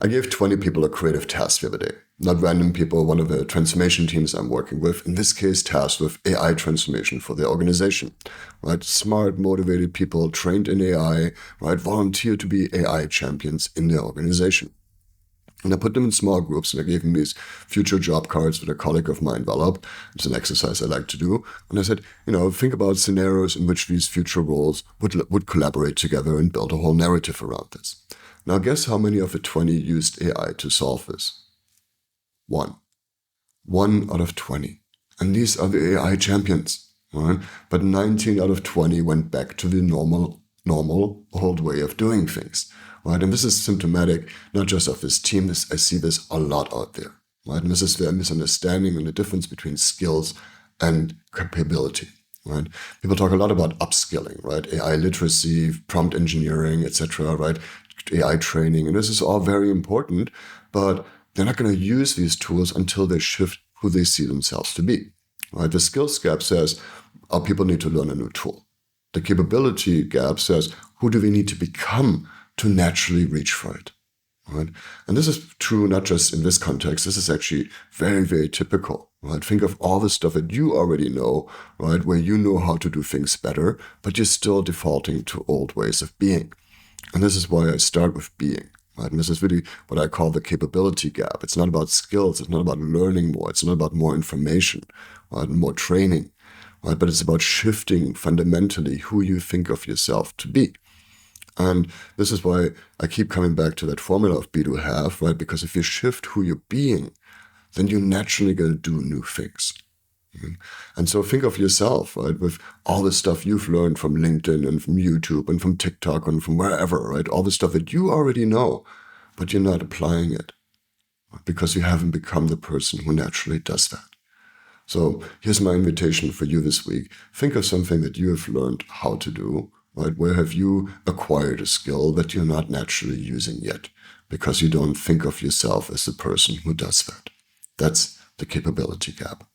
I gave 20 people a creative task the other day. Not random people, one of the transformation teams I'm working with, in this case tasked with AI transformation for their organization, right? Smart, motivated people trained in AI, right? Volunteer to be AI champions in their organization. And I put them in small groups, and I gave them these future job cards that a colleague of mine developed. It's an exercise I like to do. And I said, think about scenarios in which these future roles would collaborate together and build a whole narrative around this. Now guess how many of the 20 used AI to solve this? One. 1 out of 20. And these are the AI champions, right? But 19 out of 20 went back to the normal old way of doing things. Right? And this is symptomatic not just of this team. I see this a lot out there. Right? And this is the misunderstanding and the difference between skills and capability. Right? People talk a lot about upskilling, right? AI literacy, prompt engineering, etc. Right? AI training, and this is all very important, but they're not going to use these tools until they shift who they see themselves to be. Right? The skills gap says, our people need to learn a new tool. The capability gap says, who do we need to become to naturally reach for it, right? And this is true not just in this context. This is actually very, very typical, right? Think of all the stuff that you already know, right? Where you know how to do things better, but you're still defaulting to old ways of being. And this is why I start with being, right? And this is really what I call the capability gap. It's not about skills. It's not about learning more. It's not about more information, right? And more training, right? But it's about shifting fundamentally who you think of yourself to be. And this is why I keep coming back to that formula of be to have, right? Because if you shift who you're being, then you're naturally going to do new things. And so think of yourself, right, with all the stuff you've learned from LinkedIn and from YouTube and from TikTok and from wherever, right? All the stuff that you already know, but you're not applying it because you haven't become the person who naturally does that. So here's my invitation for you this week. Think of something that you have learned how to do. Right? Where have you acquired a skill that you're not naturally using yet because you don't think of yourself as the person who does that? That's the capability gap.